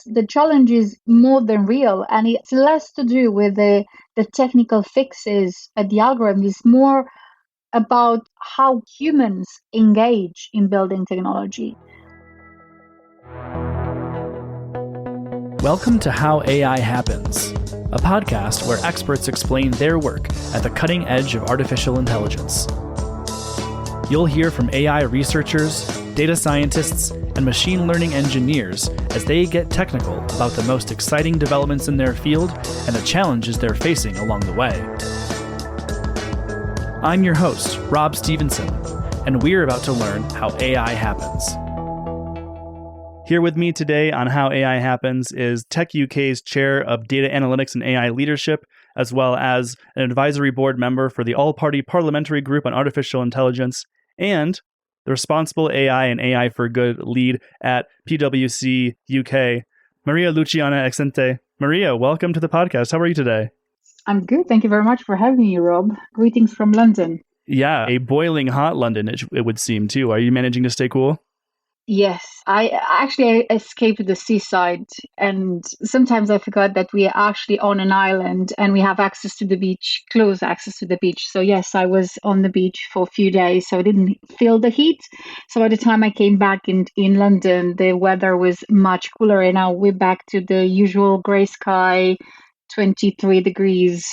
The challenge is more than real, and it's less to do with the technical fixes at the algorithm. It's more about how humans engage in building technology. Welcome to How AI Happens, a podcast where experts explain their work at the cutting edge of artificial intelligence. You'll hear from AI researchers, data scientists, and machine learning engineers as they get technical about the most exciting developments in their field and the challenges they're facing along the way. I'm your host, Rob Stevenson, and we're about to learn how AI happens. Here with me today on How AI Happens is Tech UK's Chair of Data Analytics and AI Leadership, as well as an advisory board member for the All-Party Parliamentary Group on Artificial Intelligence, and the Responsible AI and AI for Good lead at PwC UK, Maria Luciana Axente. Maria, welcome to the podcast. How are you today? I'm good. Thank you very much for having me, Rob. Greetings from London. Yeah, a boiling hot London, it would seem, too. Are you managing to stay cool? Yes, I escaped the seaside, and sometimes I forgot that we are actually on an island and we have access to the beach, close access to the beach. So yes, I was on the beach for a few days, so I didn't feel the heat. So by the time I came back in London, the weather was much cooler, and now we're back to the usual grey sky, 23 degrees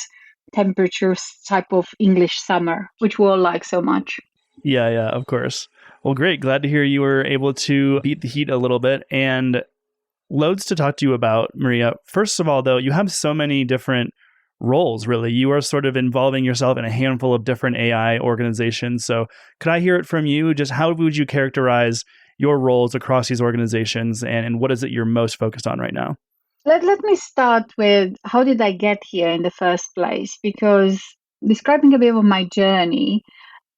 temperatures type of English summer, which we all like so much. Yeah, of course. Well, great. Glad to hear you were able to beat the heat a little bit, and loads to talk to you about, Maria. First of all, though, you have so many different roles, really. You are sort of involving yourself in a handful of different AI organizations. So could I hear it from you? Just how would you characterize your roles across these organizations, and what is it you're most focused on right now? Let me start with how did I get here in the first place? Because describing a bit of my journey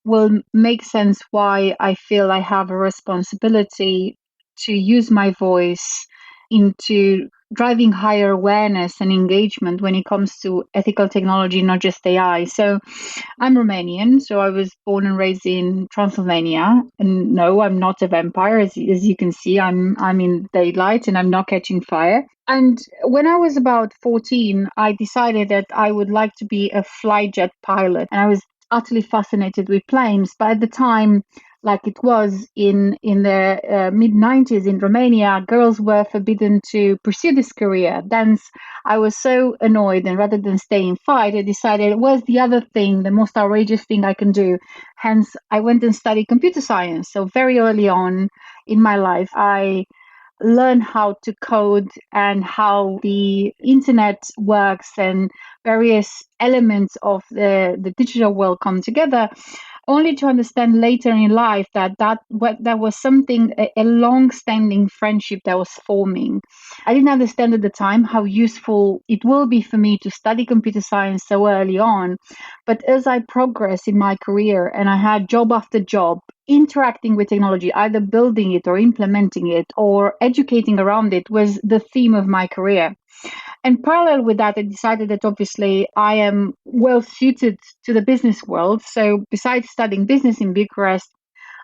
will make sense why I feel I have a responsibility to use my voice into driving higher awareness and engagement when it comes to ethical technology, not just AI. So I'm Romanian, so I was born and raised in Transylvania. And no, I'm not a vampire. As you can see, I'm in daylight and I'm not catching fire. And when I was about 14, I decided that I would like to be a flight jet pilot. And I was utterly fascinated with planes, but at the time, like it was in the mid-90s in Romania, girls were forbidden to pursue this career. Thence, I was so annoyed, and rather than stay in fight, I decided, what's the other thing, the most outrageous thing I can do? Hence, I went and studied computer science. So very early on in my life, I learn how to code and how the internet works and various elements of the digital world come together, only to understand later in life that was something, a long-standing friendship that was forming. I didn't understand at the time how useful it will be for me to study computer science so early on, but as I progressed in my career and I had job after job, interacting with technology, either building it or implementing it or educating around it, was the theme of my career. And parallel with that, I decided that obviously I am well suited to the business world. So besides studying business in Bucharest,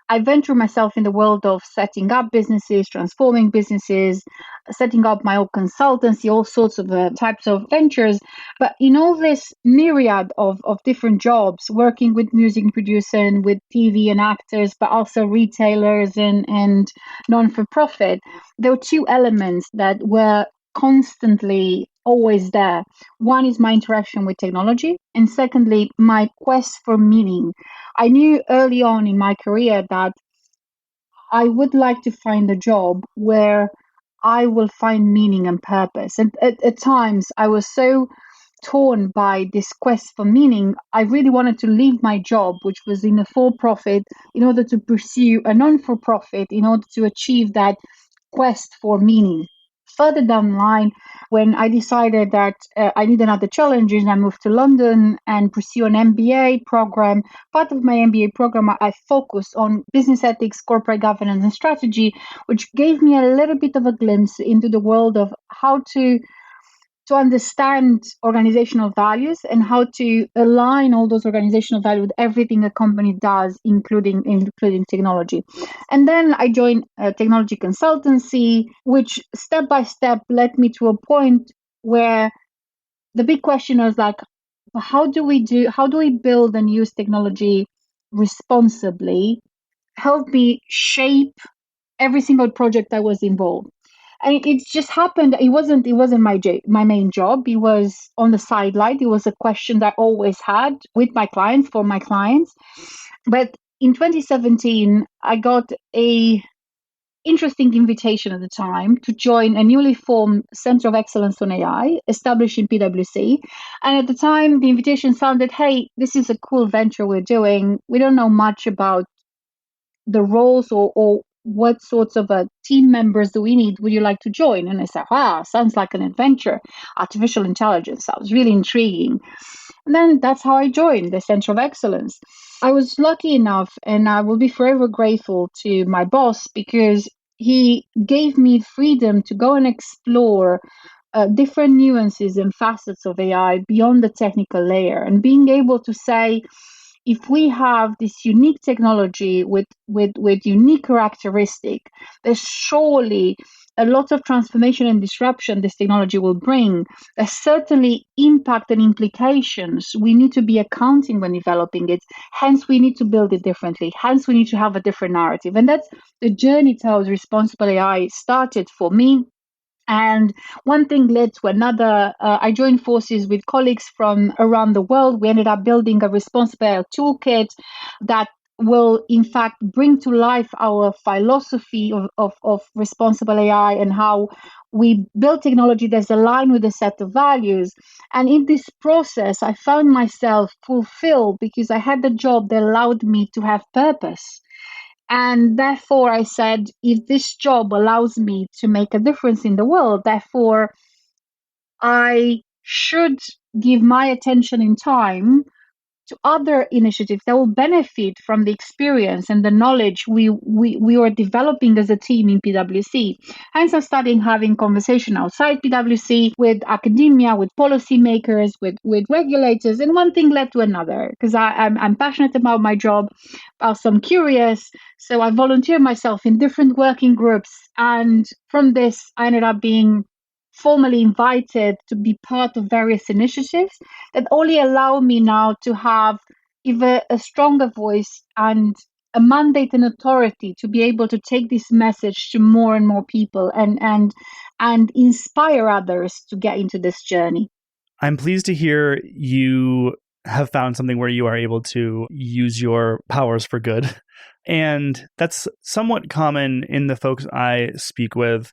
I venture myself in the world of setting up businesses, transforming businesses, setting up my own consultancy, all sorts of types of ventures. But in all this myriad of different jobs, working with music producers and with TV and actors, but also retailers and non-for-profit, there were two elements that were constantly always there. One is my interaction with technology, and secondly, my quest for meaning. I knew early on in my career that I would like to find a job where I will find meaning and purpose. And at times, I was so torn by this quest for meaning. I really wanted to leave my job, which was in a for-profit, in order to pursue a non-for-profit, in order to achieve that quest for meaning. Further down the line, when I decided that I need another challenge, and I moved to London and pursue an MBA program. Part of my MBA program, I focused on business ethics, corporate governance, and strategy, which gave me a little bit of a glimpse into the world of how to to understand organizational values and how to align all those organizational values with everything a company does, including technology. And then I joined a technology consultancy, which step by step led me to a point where the big question was like, how do we build and use technology responsibly? Help me shape every single project I was involved. And it just happened. It wasn't my main job. It was on the sideline. It was a question that I always had with my clients, for my clients. But in 2017, I got a interesting invitation at the time to join a newly formed Center of Excellence on AI established in PwC. And at the time, the invitation sounded, hey, this is a cool venture we're doing. We don't know much about the roles or what sorts of team members do we need? Would you like to join? And I said, wow, sounds like an adventure. Artificial intelligence sounds really intriguing. And then that's how I joined the Center of Excellence. I was lucky enough, and I will be forever grateful to my boss because he gave me freedom to go and explore different nuances and facets of AI beyond the technical layer, and being able to say, if we have this unique technology with unique characteristic, there's surely a lot of transformation and disruption this technology will bring. There's certainly impact and implications we need to be accounting when developing it. Hence, we need to build it differently. Hence, we need to have a different narrative. And that's the journey towards responsible AI started for me. And one thing led to another. I joined forces with colleagues from around the world. We ended up building a responsible AI toolkit that will, in fact, bring to life our philosophy of responsible AI and how we build technology that's aligned with a set of values. And in this process, I found myself fulfilled because I had a job that allowed me to have purpose. And therefore, I said, if this job allows me to make a difference in the world, therefore, I should give my attention and time to other initiatives that will benefit from the experience and the knowledge we were developing as a team in PwC. Hence, I started having conversation outside PwC with academia, with policymakers, with regulators, and one thing led to another because I'm passionate about my job. Also, I'm curious, so I volunteered myself in different working groups, and from this, I ended up being formally invited to be part of various initiatives that only allow me now to have even a stronger voice and a mandate and authority to be able to take this message to more and more people and inspire others to get into this journey. I'm pleased to hear you have found something where you are able to use your powers for good. And that's somewhat common in the folks I speak with.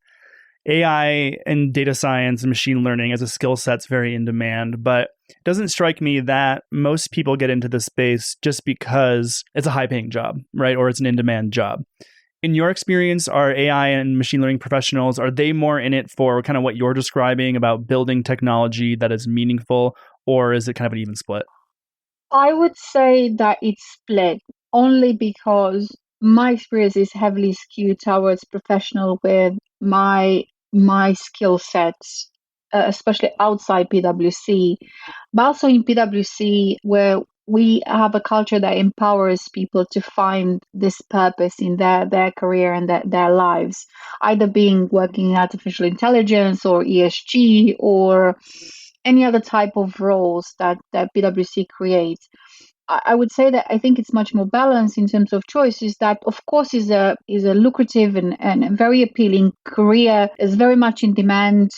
AI and data science and machine learning as a skill set's very in demand, but it doesn't strike me that most people get into this space just because it's a high-paying job, right? Or it's an in-demand job. In your experience, are AI and machine learning professionals, are they more in it for kind of what you're describing about building technology that is meaningful, or is it kind of an even split? I would say that it's split only because my experience is heavily skewed towards professional with my skill sets, especially outside PwC, but also in PwC where we have a culture that empowers people to find this purpose in their career and their lives, either being working in artificial intelligence or ESG or any other type of roles that PwC creates. I would say that I think it's much more balanced in terms of choices. That of course is a lucrative and very appealing career, is very much in demand.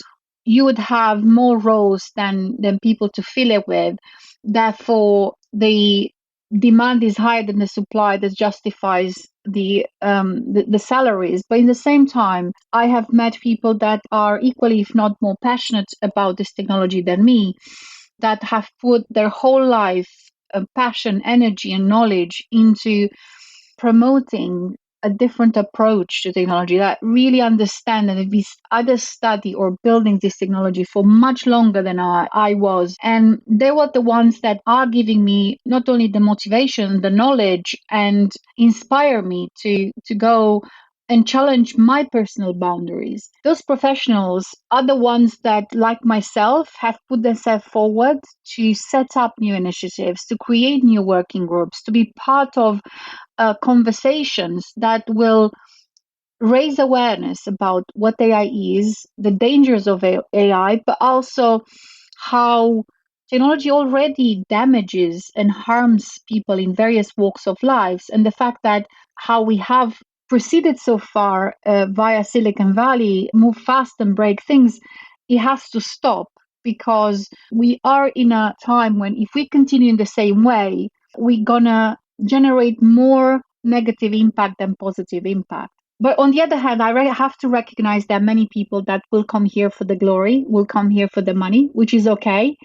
You would have more roles than people to fill it with. Therefore, the demand is higher than the supply that justifies the salaries. But in the same time, I have met people that are equally, if not more passionate about this technology than me, that have put their whole life, passion, energy, and knowledge into promoting a different approach to technology, that really understand and we either study or building this technology for much longer than I was. And they were the ones that are giving me not only the motivation, the knowledge, and inspire me to go and challenge my personal boundaries. Those professionals are the ones that, like myself, have put themselves forward to set up new initiatives, to create new working groups, to be part of conversations that will raise awareness about what AI is, the dangers of AI, but also how technology already damages and harms people in various walks of lives, and the fact that how we have proceeded so far via Silicon Valley, move fast and break things, it has to stop, because we are in a time when if we continue in the same way, we're gonna generate more negative impact than positive impact. But on the other hand, have to recognize there are many people that will come here for the glory, will come here for the money, which is okay.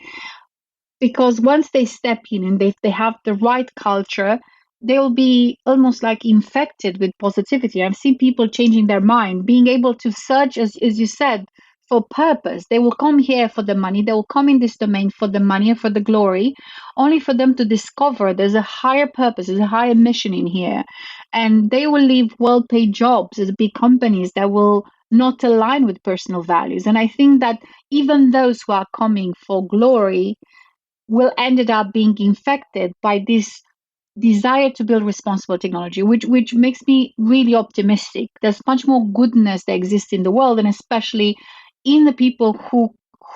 Because once they step in and if they have the right culture, they'll be almost like infected with positivity. I've seen people changing their mind, being able to search, as you said, for purpose. They will come here for the money. They will come in this domain for the money and for the glory, only for them to discover there's a higher purpose, there's a higher mission in here. And they will leave well-paid jobs at big companies that will not align with personal values. And I think that even those who are coming for glory will ended up being infected by this desire to build responsible technology, which makes me really optimistic. There's much more goodness that exists in the world, and especially in the people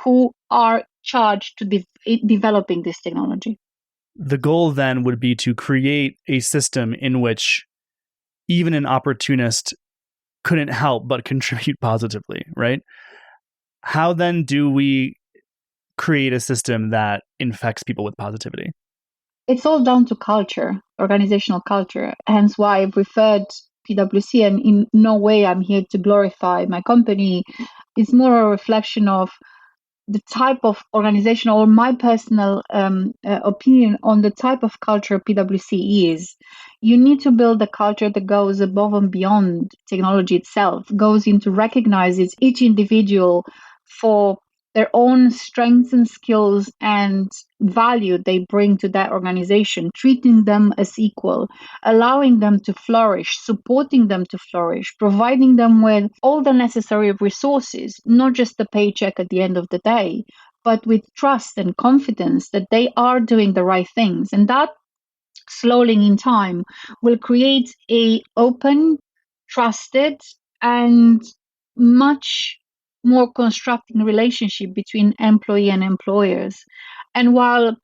who are charged to developing this technology. The goal then would be to create a system in which even an opportunist couldn't help but contribute positively, right? How then do we create a system that infects people with positivity? It's all down to culture, organizational culture. Hence why I've referred PwC, and in no way I'm here to glorify my company. It's more a reflection of the type of organization, or my personal opinion on the type of culture PwC is. You need to build a culture that goes above and beyond technology itself, goes into recognizes each individual for their own strengths and skills and value they bring to that organization, treating them as equal, allowing them to flourish, supporting them to flourish, providing them with all the necessary resources, not just the paycheck at the end of the day, but with trust and confidence that they are doing the right things. And that slowly in time will create a open, trusted, and much more constructive relationship between employee and employers. And while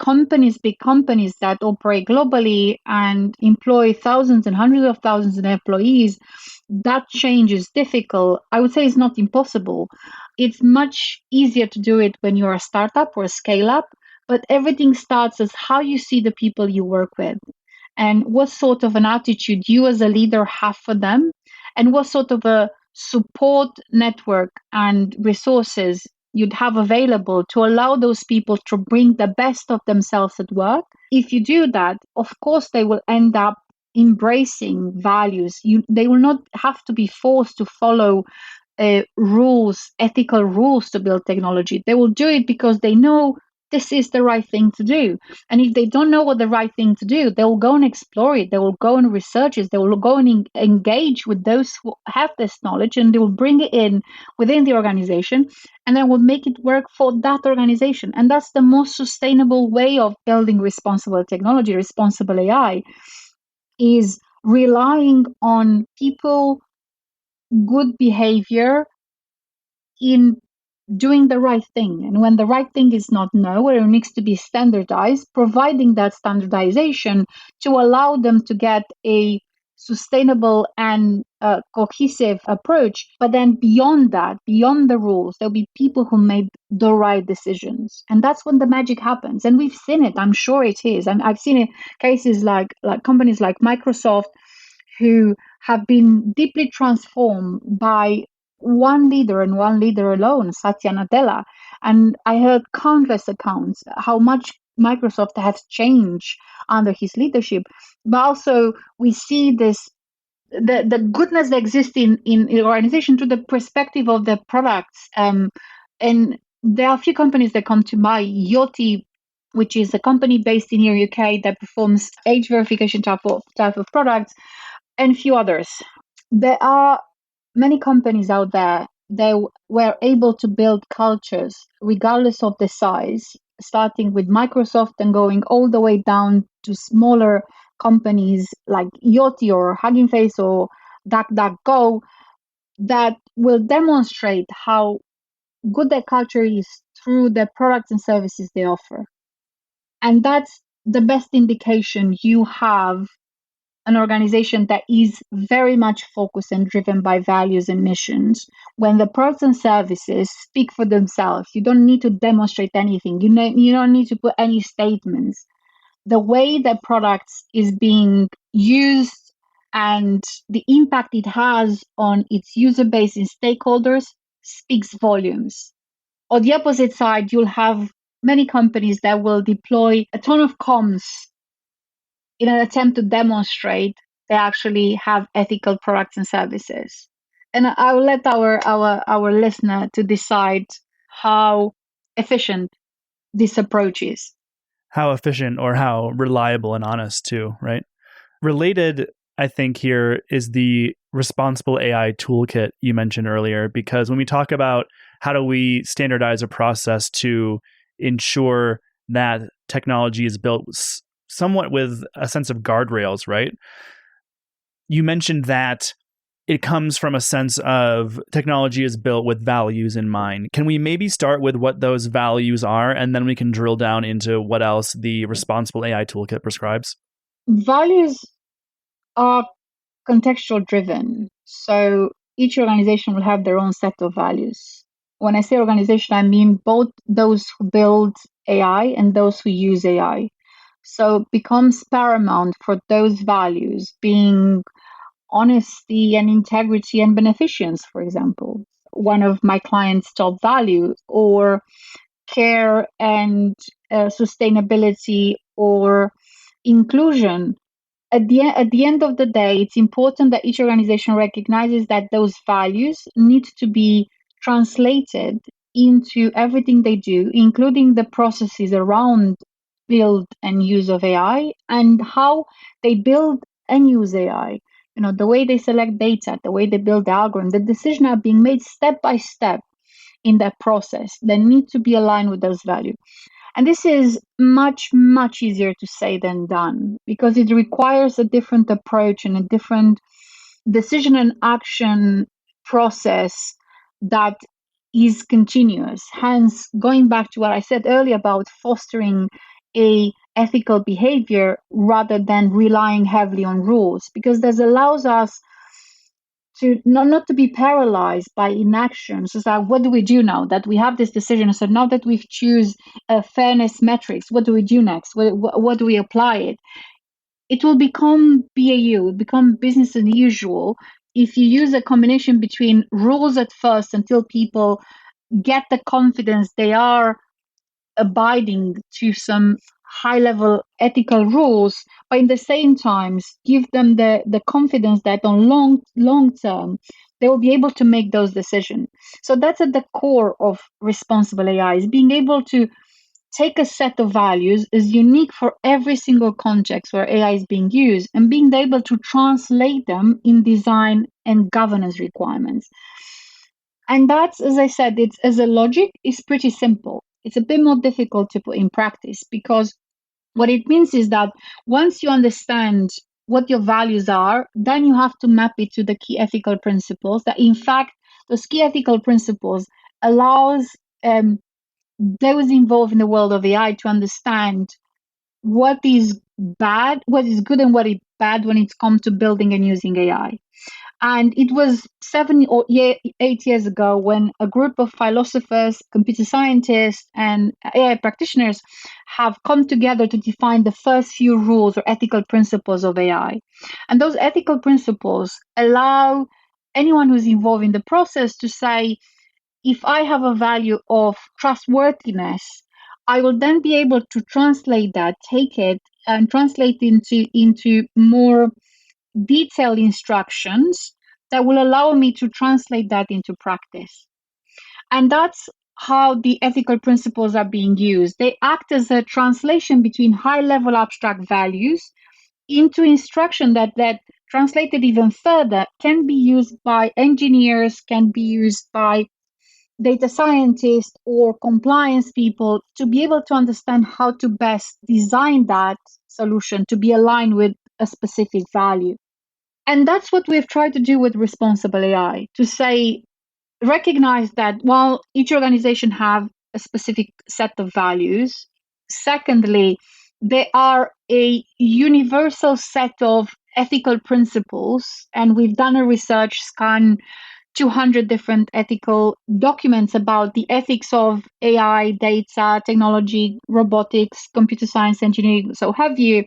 big companies that operate globally and employ thousands and hundreds of thousands of employees, that change is difficult. I would say it's not impossible. It's much easier to do it when you're a startup or a scale up, but everything starts as how you see the people you work with and what sort of an attitude you as a leader have for them, and what sort of a support network and resources you'd have available to allow those people to bring the best of themselves at work. If you do that, of course, they will end up embracing values. They will not have to be forced to follow rules, ethical rules to build technology. They will do it because they know this is the right thing to do. And if they don't know what the right thing to do, they will go and explore it. They will go and research it. They will go and engage with those who have this knowledge, and they will bring it in within the organization, and then will make it work for that organization. And that's the most sustainable way of building responsible technology, responsible AI, is relying on people, good behavior in doing the right thing. And when the right thing is not known, or it needs to be standardized, providing that standardization to allow them to get a sustainable and cohesive approach. But then beyond that, beyond the rules, there'll be people who made the right decisions. And that's when the magic happens. And we've seen it. I'm sure it is. And I've seen it cases like companies like Microsoft, who have been deeply transformed by one leader and one leader alone, Satya Nadella. And I heard countless accounts how much Microsoft has changed under his leadership. But also we see this the goodness that exists in the organization through the perspective of the products. And there are a few companies that come to mind. Yoti, which is a company based in here, UK, that performs age verification type of products, and a few others. There are many companies out there, they were able to build cultures regardless of the size, starting with Microsoft and going all the way down to smaller companies like Yoti or Hugging Face or DuckDuckGo, that will demonstrate how good their culture is through the products and services they offer. And that's the best indication you have an organization that is very much focused and driven by values and missions. When the products and services speak for themselves, you don't need to demonstrate anything. You don't need to put any statements. The way the products is being used and the impact it has on its user base and stakeholders speaks volumes. On the opposite side, you'll have many companies that will deploy a ton of comms in an attempt to demonstrate they actually have ethical products and services. And I will let our listener to decide how efficient this approach is. How efficient or how reliable and honest too, right? Related, I think here is the responsible AI toolkit you mentioned earlier, because when we talk about how do we standardize a process to ensure that technology is built somewhat with a sense of guardrails, right? You mentioned that it comes from a sense of technology is built with values in mind. Can we maybe start with what those values are, and then we can drill down into what else the responsible AI toolkit prescribes? Values are contextual driven. So each organization will have their own set of values. When I say organization, I mean both those who build AI and those who use AI. So it becomes paramount for those values being honesty and integrity and beneficence, for example, one of my clients' top value, or care and sustainability or inclusion. At the end of the day, it's important that each organization recognizes that those values need to be translated into everything they do, including the processes around build and use of AI and how they build and use AI. The way they select data, the way they build the algorithm, the decisions are being made step by step in that process. They need to be aligned with those values. And this is much, much easier to say than done because it requires a different approach and a different decision and action process that is continuous. Hence, going back to what I said earlier about fostering a ethical behavior rather than relying heavily on rules, because this allows us to not to be paralyzed by inaction. So it's like, what do we do now that we have this decision? So now that we've choose a fairness metrics, what do we do next? What do we apply it? It will become BAU, become business as usual if you use a combination between rules at first until people get the confidence they are abiding to some high level ethical rules, but in the same times give them the confidence that on long term they will be able to make those decisions. So that's at the core of responsible AI, is being able to take a set of values is unique for every single context where AI is being used and being able to translate them in design and governance requirements. And that's, as I said, it's as a logic is pretty simple. It's a bit more difficult to put in practice because what it means is that once you understand what your values are, then you have to map it to the key ethical principles that in fact those key ethical principles allows those involved in the world of AI to understand what is bad, what is good and what is bad when it's come to building and using AI. And it was 8 years ago when a group of philosophers, computer scientists, and AI practitioners have come together to define the first few rules or ethical principles of AI. And those ethical principles allow anyone who's involved in the process to say, if I have a value of trustworthiness, I will then be able to translate that, take it, and translate into more detailed instructions that will allow me to translate that into practice. And that's how the ethical principles are being used. They act as a translation between high level abstract values into instruction that translated even further, can be used by engineers, can be used by data scientists or compliance people to be able to understand how to best design that solution to be aligned with a specific value. And that's what we've tried to do with responsible AI, to say, recognize that while each organization have a specific set of values, secondly, they are a universal set of ethical principles. And we've done a research scan 200 different ethical documents about the ethics of AI, data, technology, robotics, computer science, engineering, so have you,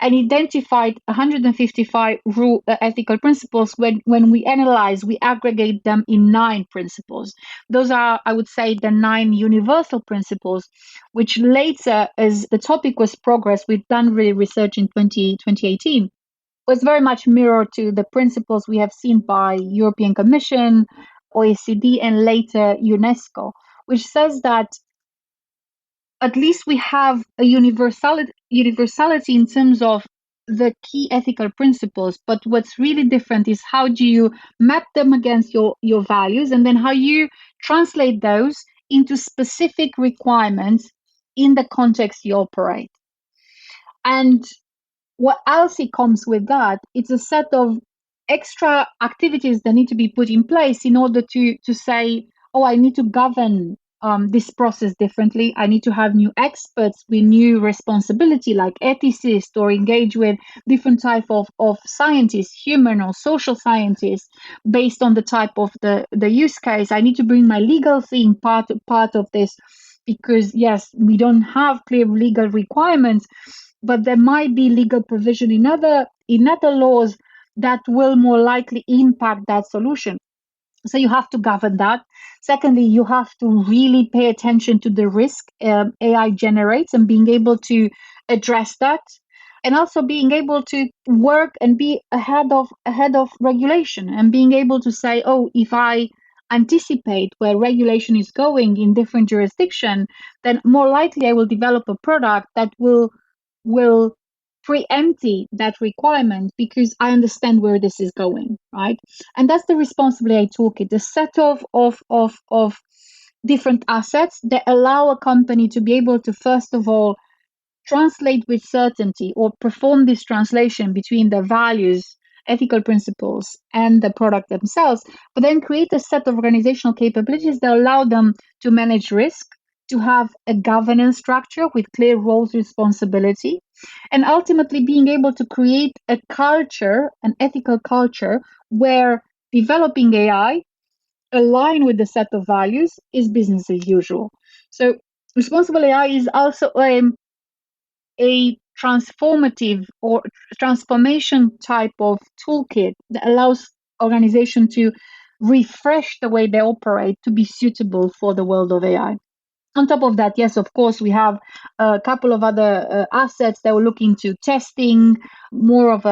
and identified 155 ethical principles. When we analyze, we aggregate them in 9 principles. Those are, I would say, the 9 universal principles, which later, as the topic was progress, we've done really research in 2018, was very much mirrored to the principles we have seen by European Commission, OECD, and later UNESCO, which says that at least we have a universality in terms of the key ethical principles. But what's really different is how do you map them against your values, and then how you translate those into specific requirements in the context you operate. And what else it comes with that? It's a set of extra activities that need to be put in place in order to say, oh, I need to govern this process differently. I need to have new experts with new responsibility, like ethicists, or engage with different type of scientists, human or social scientists, based on the type of the use case. I need to bring my legal thing part of this, because yes, we don't have clear legal requirements, but there might be legal provision in other laws that will more likely impact that solution. So you have to govern that. Secondly, you have to really pay attention to the risk AI generates and being able to address that, and also being able to work and be ahead of regulation, and being able to say, oh, if I anticipate where regulation is going in different jurisdiction, then more likely I will develop a product that will preempt that requirement, because I understand where this is going, right? And that's the responsibility I took it, the set of different assets that allow a company to be able to, first of all, translate with certainty, or perform this translation between the values, ethical principles, and the product themselves, but then create a set of organizational capabilities that allow them to manage risk, to have a governance structure with clear roles, responsibility, and ultimately being able to create a culture, an ethical culture, where developing AI aligned with the set of values is business as usual. So responsible AI is also a transformative or transformation type of toolkit that allows organization to refresh the way they operate to be suitable for the world of AI. On top of that, yes, of course, we have a couple of other assets that we're looking to testing, more of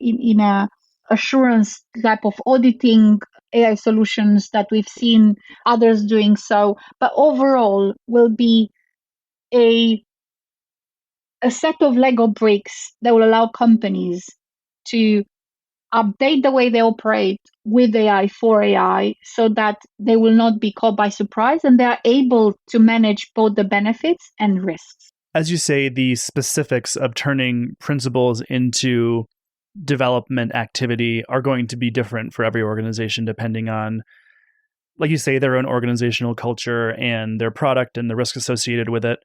in a assurance type of auditing AI solutions that we've seen others doing so. But overall, will be a set of Lego bricks that will allow companies to update the way they operate with AI for AI, so that they will not be caught by surprise and they are able to manage both the benefits and risks. As you say, the specifics of turning principles into development activity are going to be different for every organization, depending on, like you say, their own organizational culture and their product and the risk associated with it.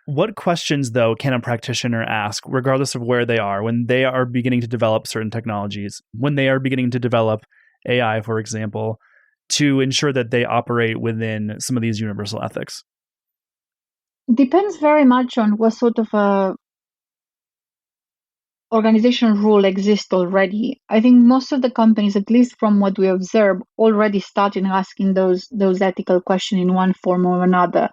What questions, though, can a practitioner ask, regardless of where they are, when they are beginning to develop certain technologies, when they are beginning to develop AI, for example, to ensure that they operate within some of these universal ethics? Depends very much on what sort of a organizational rule exists already. I think most of the companies, at least from what we observe, already started asking those ethical questions in one form or another,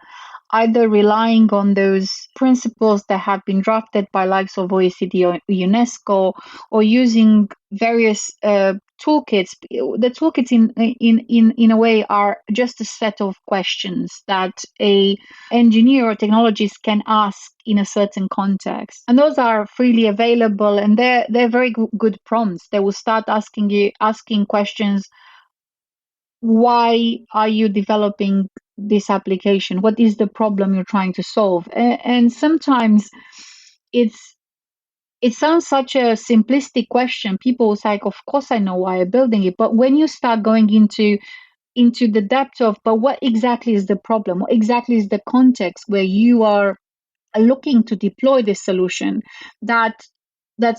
either relying on those principles that have been drafted by likes of OECD or UNESCO, or using various toolkits. The toolkits in a way are just a set of questions that a engineer or technologist can ask in a certain context, and those are freely available, and they're very good prompts. They will start asking questions. Why are you developing this application? What is the problem you're trying to solve? And sometimes it's it sounds such a simplistic question. People will say, of course I know why I'm building it. But when you start going into the depth of, but what exactly is the problem? What exactly is the context where you are looking to deploy this solution? That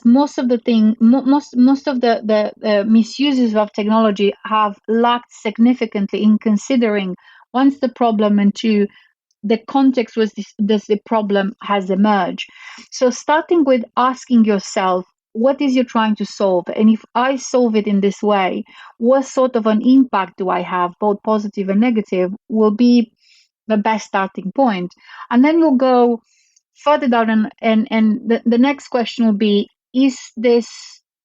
most of the most of the misuses of technology have lacked significantly in considering, once the problem, and two, the context was this the problem has emerged. So starting with asking yourself, what is you trying to solve? And if I solve it in this way, what sort of an impact do I have, both positive and negative, will be the best starting point. And then we'll go further down, and the next question will be, is this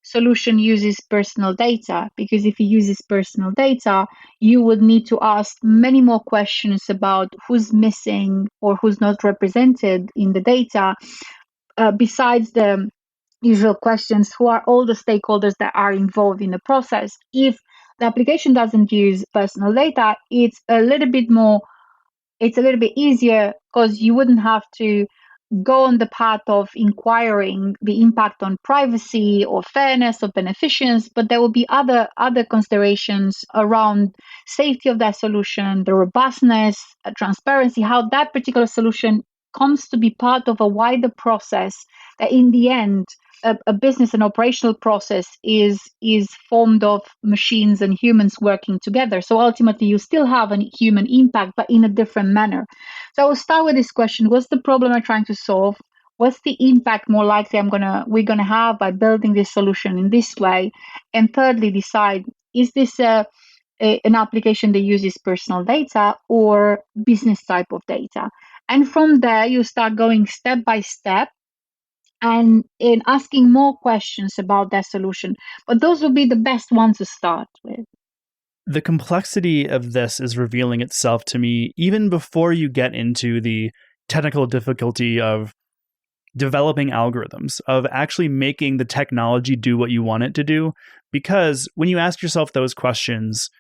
solution uses personal data? Because if it uses personal data, you would need to ask many more questions about who's missing or who's not represented in the data, besides the usual questions, who are all the stakeholders that are involved in the process. If the application doesn't use personal data, it's a little bit easier, because you wouldn't have to go on the path of inquiring the impact on privacy or fairness of beneficiaries, but there will be other considerations around safety of that solution, the robustness, transparency, how that particular solution comes to be part of a wider process that in the end a business and operational process is formed of machines and humans working together. So ultimately you still have a human impact, but in a different manner. So I will start with this question: what's the problem I'm trying to solve? What's the impact more likely we're gonna have by building this solution in this way? And thirdly, decide, is this an application that uses personal data or business type of data? And from there you start going step by step and in asking more questions about that solution. But those will be the best ones to start with. The complexity of this is revealing itself to me even before you get into the technical difficulty of developing algorithms, of actually making the technology do what you want it to do. Because when you ask yourself those questions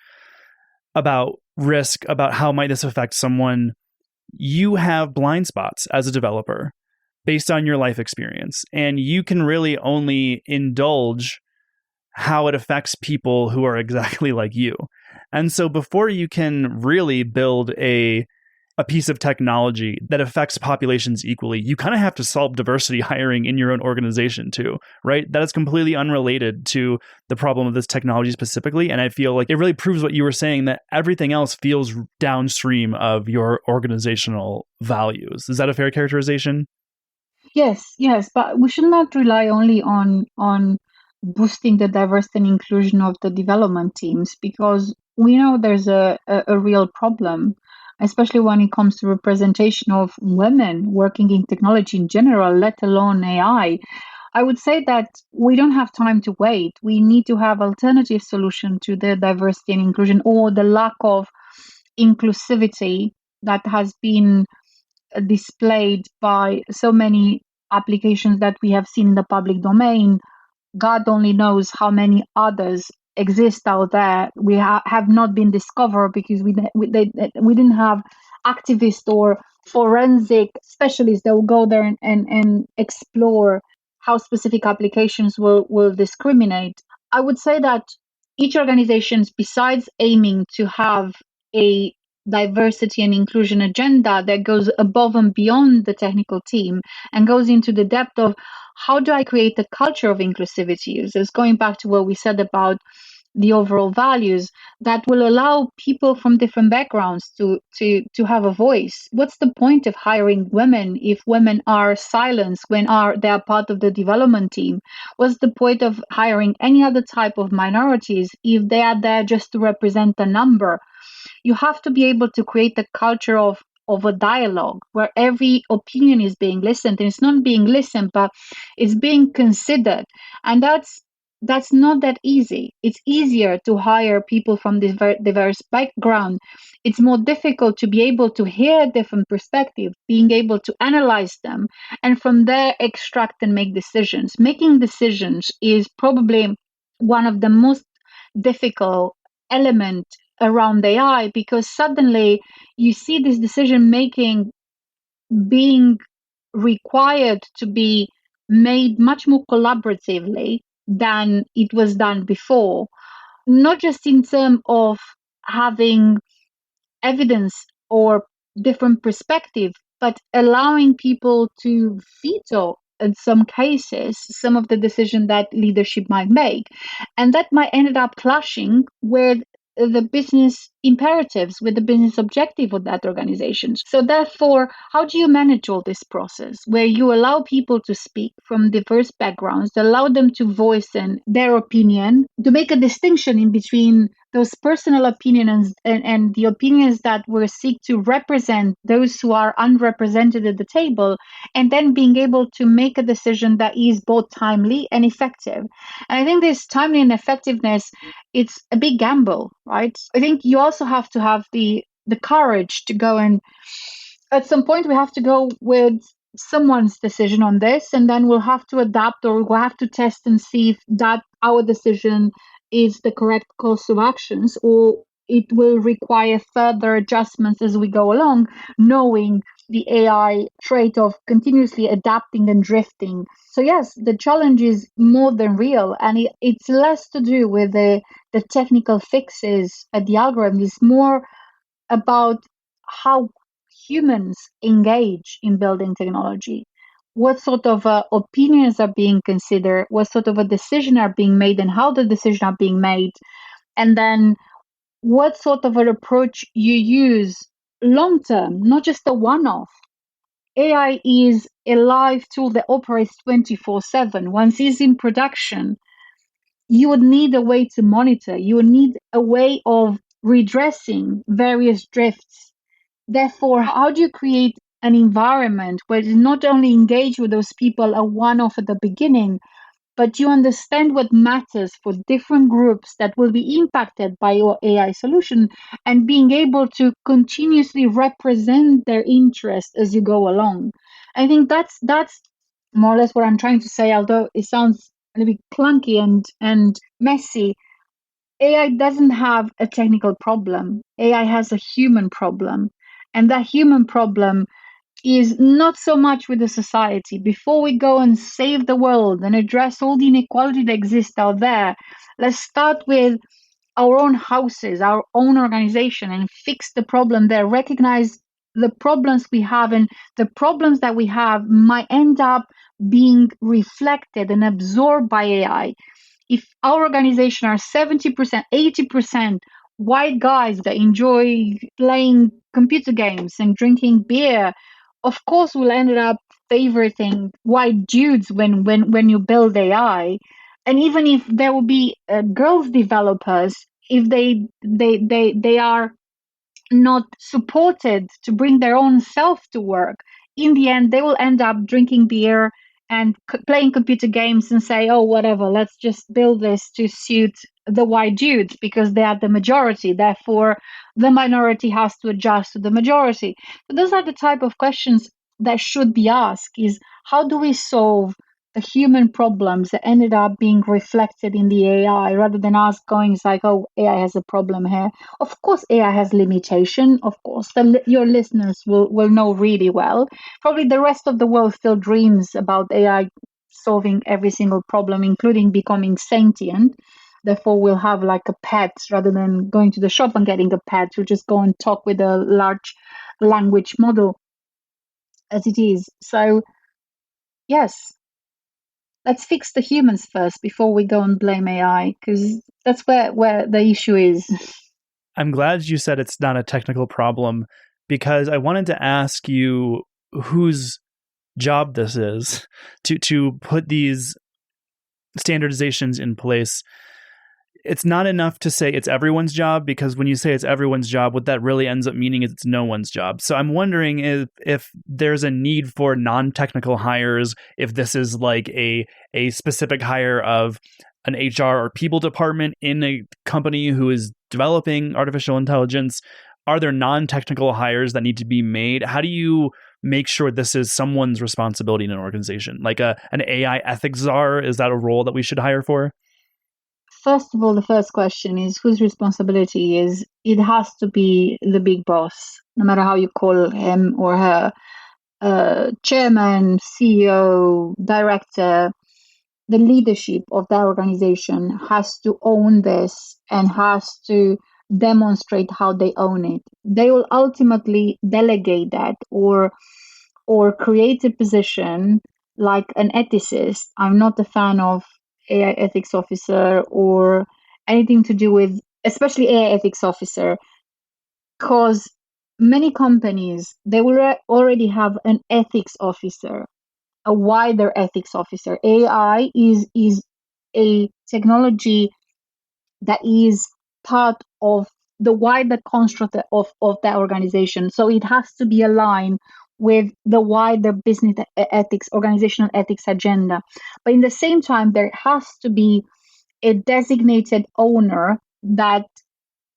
about risk, about how might this affect someone, you have blind spots as a developer based on your life experience. And you can really only indulge how it affects people who are exactly like you. And so before you can really build a piece of technology that affects populations equally, you kind of have to solve diversity hiring in your own organization too, right? That is completely unrelated to the problem of this technology specifically. And I feel like it really proves what you were saying, that everything else feels downstream of your organizational values. Is that a fair characterization? Yes, but we should not rely only on boosting the diversity and inclusion of the development teams, because we know there's a real problem, especially when it comes to representation of women working in technology in general, let alone AI. I would say that we don't have time to wait. We need to have alternative solution to the diversity and inclusion, or the lack of inclusivity that has been displayed by so many applications that we have seen in the public domain. God only knows how many others exist out there. We have not been discovered because we didn't have activists or forensic specialists that will go there and explore how specific applications will discriminate. I would say that each organization, besides aiming to have a diversity and inclusion agenda that goes above and beyond the technical team and goes into the depth of, how do I create a culture of inclusivity? So it's going back to what we said about the overall values that will allow people from different backgrounds to have a voice. What's the point of hiring women if women are silenced when they are part of the development team? What's the point of hiring any other type of minorities if they are there just to represent a number? You have to be able to create a culture of a dialogue where every opinion is being listened, and it's not being listened, but it's being considered. And that's not that easy. It's easier to hire people from diverse background. It's more difficult to be able to hear different perspectives, being able to analyze them, and from there extract and make decisions. Making decisions is probably one of the most difficult element around AI, because suddenly you see this decision making being required to be made much more collaboratively than it was done before, not just in terms of having evidence or different perspective, but allowing people to veto in some cases some of the decision that leadership might make, and that might end up clashing with the business imperatives, with the business objective of that organization. So therefore, how do you manage all this process where you allow people to speak from diverse backgrounds, allow them to voice their opinion, to make a distinction in between those personal opinions and the opinions that will seek to represent those who are unrepresented at the table, and then being able to make a decision that is both timely and effective. And I think this timely and effectiveness, it's a big gamble, right? I think you also have to have the courage to go, and at some point we have to go with someone's decision on this, and then we'll have to adapt, or we'll have to test and see if that our decision is the correct course of actions, or it will require further adjustments as we go along, knowing the AI trait of continuously adapting and drifting. So yes, the challenge is more than real, and it's less to do with the technical fixes at the algorithm. It's more about how humans engage in building technology. What sort of opinions are being considered, what sort of a decision are being made, and how the decision are being made, and then what sort of an approach you use long term, not just a one-off. AI is a live tool that operates 24/7. Once it's in production, you would need a way to monitor, you would need a way of redressing various drifts. Therefore, how do you create an environment where you not only engage with those people a one-off at the beginning, but you understand what matters for different groups that will be impacted by your AI solution, and being able to continuously represent their interest as you go along. I think that's more or less what I'm trying to say, although it sounds a little bit clunky and messy. AI doesn't have a technical problem. AI has a human problem. And that human problem is not so much with the society. Before we go and save the world and address all the inequality that exists out there, let's start with our own houses, our own organization, and fix the problem there. Recognize the problems we have, and the problems that we have might end up being reflected and absorbed by AI. If our organization are 70%, 80% white guys that enjoy playing computer games and drinking beer, of course we'll end up favoriting white dudes when you build AI. And even if there will be girls developers, if they are not supported to bring their own self to work, in the end they will end up drinking beer and playing computer games and say, oh, whatever, let's just build this to suit the white dudes because they are the majority. Therefore, the minority has to adjust to the majority. So those are the type of questions that should be asked: is how do we solve the human problems that ended up being reflected in the AI, rather than us going, it's like, oh, AI has a problem here. Of course, AI has limitation. Of course, your listeners will know really well. Probably the rest of the world still dreams about AI solving every single problem, including becoming sentient. Therefore, we'll have like a pet rather than going to the shop and getting a pet. We'll just go and talk with a large language model as it is. So, yes, let's fix the humans first before we go and blame AI, because that's where the issue is. I'm glad you said it's not a technical problem, because I wanted to ask you whose job this is to put these standardizations in place. It's not enough to say it's everyone's job, because when you say it's everyone's job, what that really ends up meaning is it's no one's job. So I'm wondering if there's a need for non-technical hires, if this is like a specific hire of an HR or people department in a company who is developing artificial intelligence? Are there non-technical hires that need to be made? How do you make sure this is someone's responsibility in an organization? Like an AI ethics czar, is that a role that we should hire for? First of all, the first question is whose responsibility is it has to be the big boss, no matter how you call him or her, chairman, CEO, director. The leadership of that organization has to own this and has to demonstrate how they own it. They will ultimately delegate that or create a position like an ethicist. I'm not a fan of AI ethics officer or anything to do with, especially AI ethics officer, because many companies they will already have an ethics officer, a wider ethics officer. AI is a technology that is part of the wider construct of that organization. So it has to be aligned with the wider business ethics, organizational ethics agenda. But in the same time, there has to be a designated owner that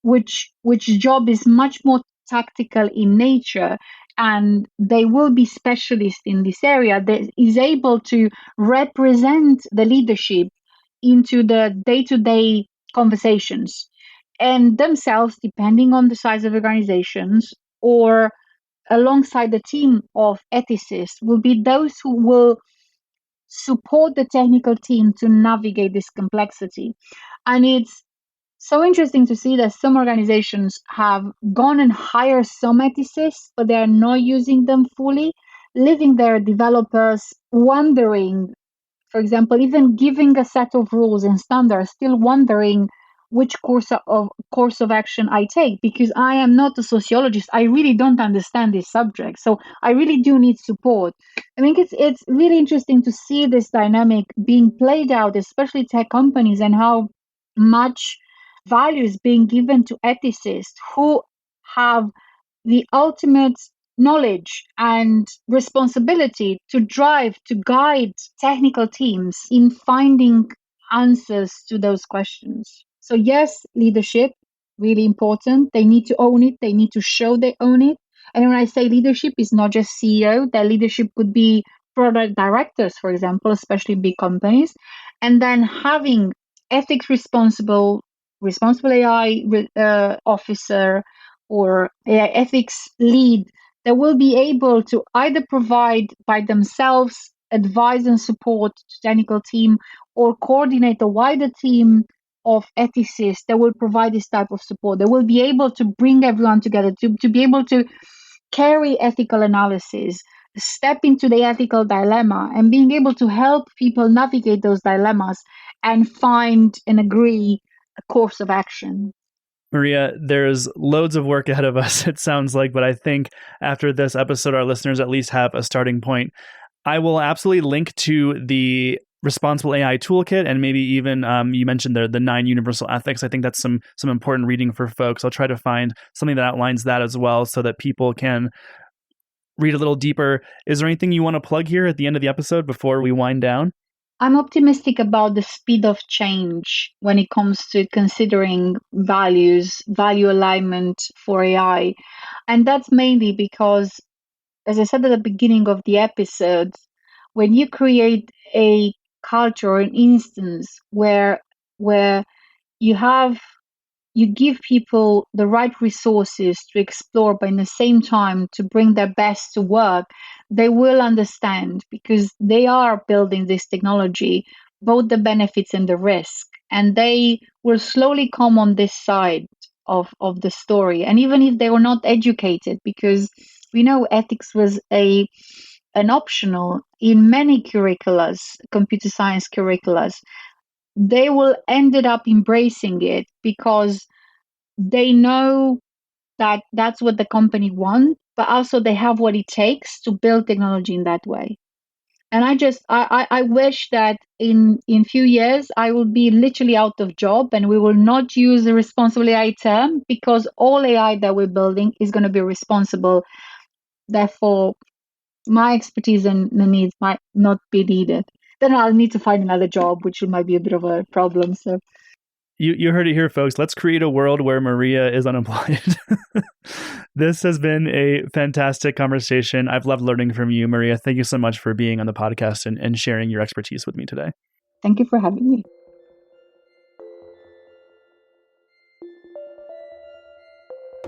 which job is much more tactical in nature, and they will be specialists in this area that is able to represent the leadership into the day-to-day conversations, and themselves, depending on the size of organizations or alongside the team of ethicists, will be those who will support the technical team to navigate this complexity. And it's so interesting to see that some organizations have gone and hired some ethicists, but they are not using them fully, leaving their developers wondering, for example, even giving a set of rules and standards, still wondering which course of action I take, because I am not a sociologist. I really don't understand this subject, so I really do need support. I think it's really interesting to see this dynamic being played out, especially tech companies, and how much value is being given to ethicists who have the ultimate knowledge and responsibility to drive, to guide technical teams in finding answers to those questions. So, yes, leadership, really important. They need to own it, they need to show they own it. And when I say leadership, it's not just CEO, their leadership could be product directors, for example, especially big companies. And then having ethics responsible AI officer or AI ethics lead that will be able to either provide by themselves advice and support to technical team or coordinate a wider team of ethicists that will provide this type of support. They will be able to bring everyone together to be able to carry ethical analysis, step into the ethical dilemma, and being able to help people navigate those dilemmas and find and agree a course of action. Maria, there's loads of work ahead of us, it sounds like, but I think after this episode, our listeners at least have a starting point. I will absolutely link to the Responsible AI Toolkit, and maybe even you mentioned the 9 universal ethics. I think that's some important reading for folks. I'll try to find something that outlines that as well so that people can read a little deeper. Is there anything you want to plug here at the end of the episode before we wind down? I'm optimistic about the speed of change when it comes to considering value alignment for AI. And that's mainly because, as I said at the beginning of the episode, when you create a culture or an instance where you have you give people the right resources to explore, but in the same time to bring their best to work, they will understand, because they are building this technology, both the benefits and the risk, and they will slowly come on this side of the story. And even if they were not educated, because we know ethics was an optional in many curriculums, computer science curriculums, they will ended up embracing it because they know that that's what the company wants, but also they have what it takes to build technology in that way. And I wish that in few years I will be literally out of job and we will not use the responsible AI term, because all AI that we're building is going to be responsible. Therefore, my expertise and the needs might not be needed. then I'll need to find another job, which might be a bit of a problem. So you heard it here, folks. Let's create a world where Maria is unemployed. This has been a fantastic conversation. I've loved learning from you, Maria. Thank you so much for being on the podcast and sharing your expertise with me today. Thank you for having me.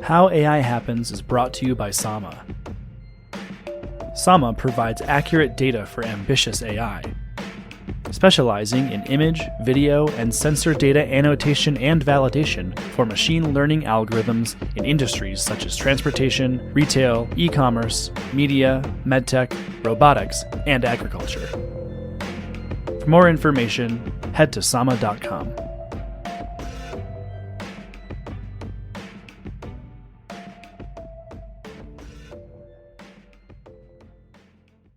How AI Happens is brought to you by Sama. Sama provides accurate data for ambitious AI. Specializing in image, video, and sensor data annotation and validation for machine learning algorithms in industries such as transportation, retail, e-commerce, media, medtech, robotics, and agriculture. For more information, head to sama.com.